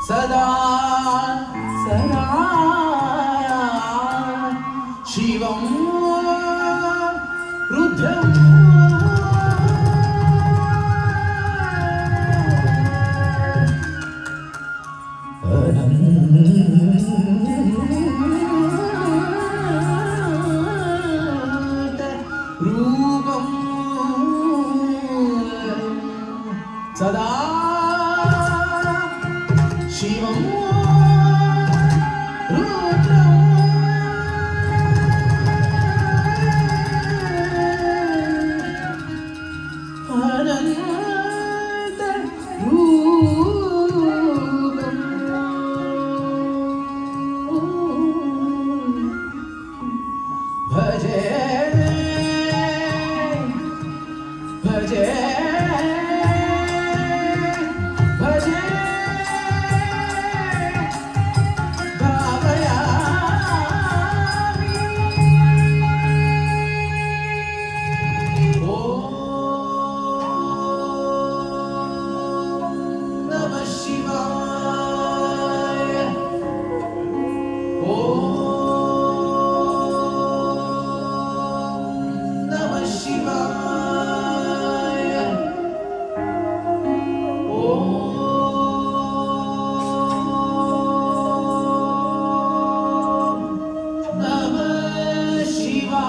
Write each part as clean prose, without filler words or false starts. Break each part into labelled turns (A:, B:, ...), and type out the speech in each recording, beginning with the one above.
A: सदा सदा शिवं रुद्रम् रूपं सदा शिवं रुद्रम् अनन्त रूपम् भजे भजे भजे भावयामि ॐ नमः शिवाय ॐ नमः शिवाय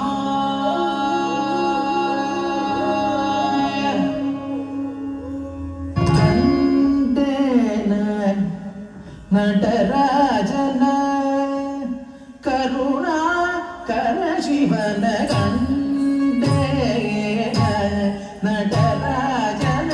A: நடராஜன கருணா கர சிவன கண்டேன நடராஜன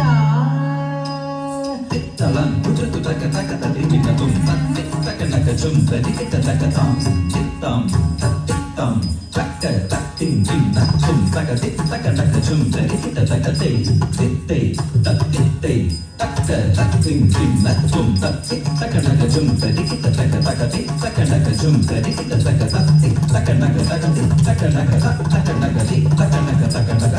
B: தித்தலம் குஜத்து தக்க தக்க ததிகினதும் தத்தி தக்க நகஜும் ததிகிட்ட தக்கதாம் தித்தம் தத்தித்தம் தக்க தத்தின் திம் நத்தும் தக்க தித் தக்க நகஜும் ததிகிட்ட தக்கத்தை தித்தை தத்தித்தை தக்க தத்தின் திம் நத்தும் தத்தி தக்க நகஜும் ததிகிட்ட தக்க தக்கதி தக்க நகஜும் ததிகிட்ட தக்க தத்தி தக்க நக தக்கதி தக்க நக தக்க நகதி தக்க நக தக்க நக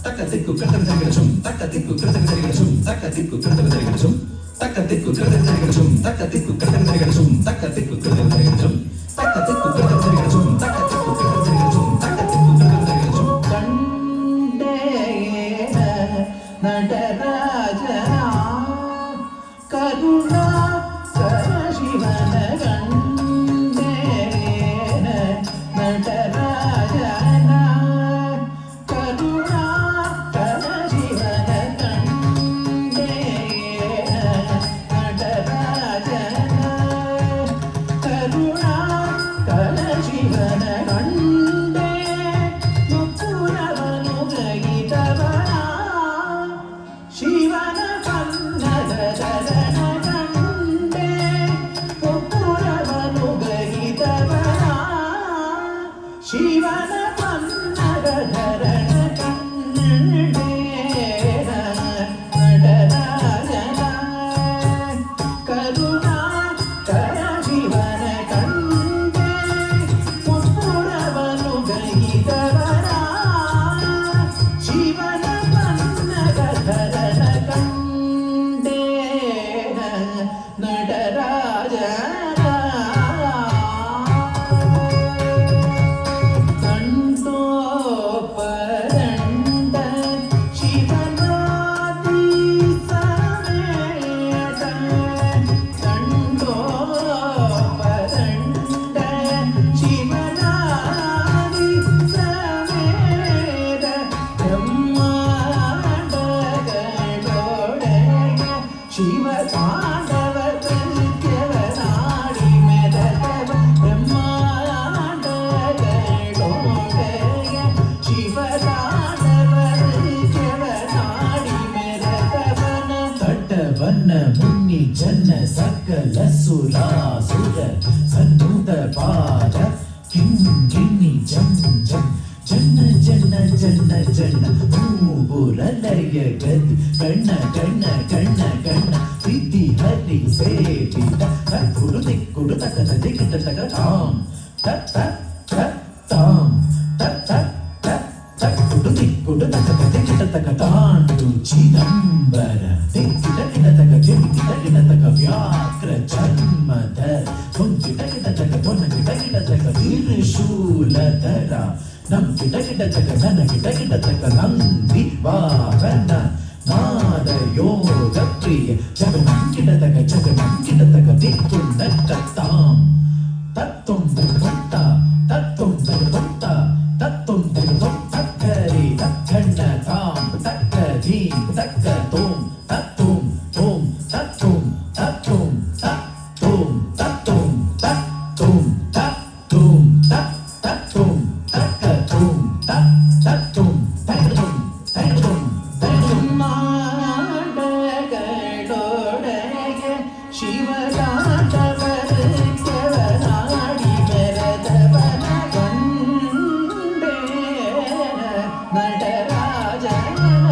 B: தக்கத்திற்கு கிருத்தக சரிகளும் தக்கத்திற்கு கிருத்தக சரிகளும் தக்கத்திற்கு கிருத்தக சரிகளும் தக்கத்திற்கு கிருத்தக சரிகளும் தக்கத்திற்கு கிருத்தக சரிகளும் தக்கத்திற்கு கிருத்தக சரிகளும் தக்கத்திற்கு கிருத்தக சரிகளும் தக்கத்திற்கு கிருத்தக சரிகளும் தக்கத்திற்கு கிருத்தக சரிகளும்
A: கண்டேன நடராஜனா கருணா கர சிவன கண்டேன நடராஜனா கருணா கர சிவன கண்டேன நடராஜனா கருணா கர சிவன கண்டே முப்புரவನು ಗೈದವನ ಶಿವನ ಕನ್ನಡದರನ ಕಂಡೆ ಮುಪ್ಪುರವನು ಗೈದವನ ಶಿವನ ಕನ್ನಡದರನ ಕಂಡೆ நடராஜನ ಕರುಣಾ ಕರ ಶಿವನ ಕಂಡೆ ಮುಪ್ಪುರವನು ಗೈದವನ ಶಿವನ ಕನ್ನಡದರನ ಕಂಡೆ நடராஜನ ಕಂಠೋಪರಂಡ ಶಿವನಾದಿ ಸಮೇತ ಕಂಠೋಪರಂಡ ಶಿವನಾದಿ ಸಮೇತ ಬ್ರಹ್ಮಾಂಡಗಳೊಡೆಯ ಶಿವ ತಾಂಡವ ಕೃತ್ಯವನಾಡಿ ಮೆರತವ ಬ್ರಹ್ಮಾಂಡಗಳೊಡೆಯ ಶಿವ ತಾಂಡವ ಕೃತ್ಯವನಾಡಿ ಮೆರತವನ ತಟ್ಟವನ್ನ ಮುನ್ನಿ ಜನ್ನ ಸಕಲ ಸುರಾಸುರ ಸನ್ನುತ ಪಾದ ಕಿಂಗಿಣಿ ಜಂ ಜಂ ಜನ್ನ ಜನ್ನ ಜನ್ನ ಜನ್ನ ಮೂಬುರಲಯ ಗದಿ ಕಣ್ಣ ಕಣ್ಣ ಕಣ್ಣ ಕಣ್ಣ ಪ್ರೀತಿ ಹರಿ ಸೇವಿತ ಕುಡು ದಿಕ್ಕುಡು ತಕ ದಿಕ್ಕಿಟ ತಕ ತಾಂ ತತ್ ತತ್ ತತ್ ತಾಂ ತತ್ ತತ್ ತತ್ ತತ್ ಕುಡು ದಿಕ್ಕುಡು ತಕ ದಿಕ್ಕಿಟ ತಕ ತಾಂಡು ಚಿದಂಬರ ದಿಕ್ಕಿಟ ಕಿಟ ತಕ ವ್ಯಾಘ್ರ ಚರ್ಮ ನಮ್ ಗಿಡ ಗಿಡ ಜಗ ನನ ಗಿಡ ಗಿಡ ಜಗ ನಂದಿ ವಾರನ ನಾದ ಯೋಗ ಪ್ರಿಯ ಜಗ ನಂ ಗಿಡದಗ ಜಗ ನಂ ಗಿಡದಗ ದಿಕ್ಕು ನಕ್ಕತ್ತಾಂ ತತ್ತೊಂದು ತೊಟ್ಟ ತತ್ತೊಂದು ತೊಟ್ಟ ತತ್ತೊಂದು ತೊಟ್ಟಕ್ಕರಿ ತಕ್ಕಣ್ಣ ತಾಂ ತಕ್ಕ ಧೀಂ ತಕ್ಕ ತೋಂ ತತ್ತೋಂ ತೋಂ ತತ್ತೋಂ ತತ್ತೋಂ ತತ್ತೋಂ ತತ್ತೋಂ ತತ್ತೋಂ ತತ್ತೋಂ ತತ್ತೋಂ ತಕ್ಕ ತೋಂ ತತ್ತೋಂ ತತ್ತೋಂ ತತ್ತೋಂ ತತ್ತೋಂ ನಾಡಗಳೊಡೆಗೆ ಶಿವರಾಜವರ ಕೆವನಾಡಿ ಬೆರೆದವನ ಕಂಡೆ ನಟರಾಜನ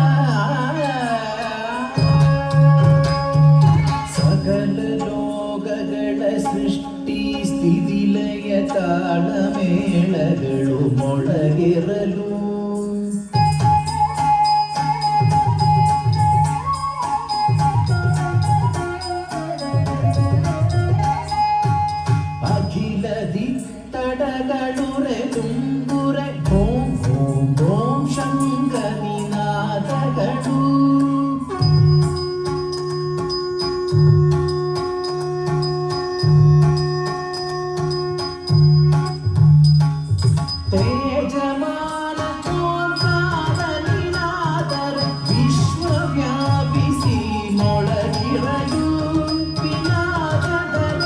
A: ಸಕಲ ಲೋಕಗಳ ಸೃಷ್ಟಿ ಸ್ಥಿತಿಲಯ ತಾಳಮೇಳಗಳು ಮೊಳಗಿರಲು ಅಖಿಲದಿ ತಡಗಳುರೆ ತುಂಬುರೆ ಓಂ ಓಂ ಓಂ ಶಂಕನಿನಾದಗಳು ತೇಜಮಾನ ಓಂಕಾರನಿನಾದರ ವಿಶ್ವವ್ಯಾಪಿಸಿ ಮೊಳಗಿರಲು ವಿನಾದರಣ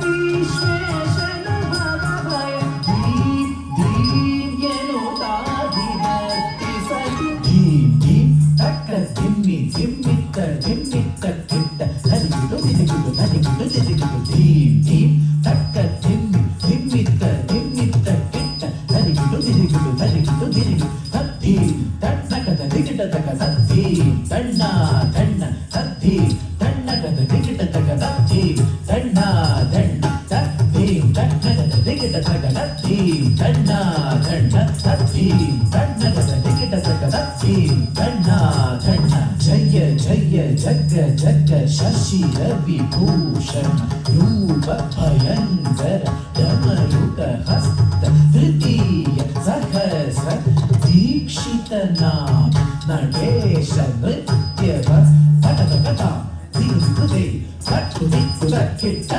A: ವಿಶ್ವೇಶನ ಭಯ ದೀಪ್ ದೀವ್ಯನು ತಾದಿನರ್ತಿಸಲು ಧೀಮ್ ಧೀಮ್ ತಕ್ಕ ತಿಮ್ಮಿ ತಿಮ್ಮಿತ್ತ ತಿಮ್ಮಿತ್ತ ಕಿಟ್ಟ ಹರಿಗುಡು ದಿರಿಗುಡು ಹರಿಗುಡು ದಿರಿಗುಡು ಧೀಮ್ ಧೀಮ್ ತಕ್ಕ ತಿಮ್ಮಿ ತಿಮ್ಮಿತ್ತ ತಿಮ್ಮಿತ್ತ ಕಿಟ್ಟ ಹರಿಗುಡು ದಿರಿಗುಡು ಹರಿಗುಡು ದಿರಿಗುಡು ತದ್ಧೀಂ ತಣ್ಣಕದ ದಿಗಿಟತಕ ತದ್ಧೀಂ ತಣ್ಣ ತಣ್ಣ ತದ್ಧೀಂ ತಣ್ಣಕದ ದಿಗಿಟತಕ ತದ್ಧೀಂ ತಣ್ಣ ತಣ್ಣ ತದ್ಧೀಂ ತಣ್ಣಕದ ದಿಗಿಟತಕ ತದ್ಧೀಂ ತಣ್ಣ ತಣ್ಣ ತದ್ಧೀಂ ತಣ್ಣಕದ ದಿಗಿಟತಕ ತದ್ಧೀಂ ತಣ್ಣ ತಣ್ಣ ಜಯ ಜಯ ಜಗ ಜಗ ಶಶಿ ರವಿ ಭೂಷಣ ರೂಪ ಭಯಂಕರ ಡಮರುಕ ಹಸ್ತ ತೃತೀಯ ಸಹಸ್ರ ದೀಕ್ಷಿತ ನಾಮ ನಟೇಶ ನೃತ್ಯವ ಪಟಪಟ ದಿಕ್ಕುದೆ ಕಟ್ಟು ದಿಕ್ಕುದ ಕಿಟ್ಟ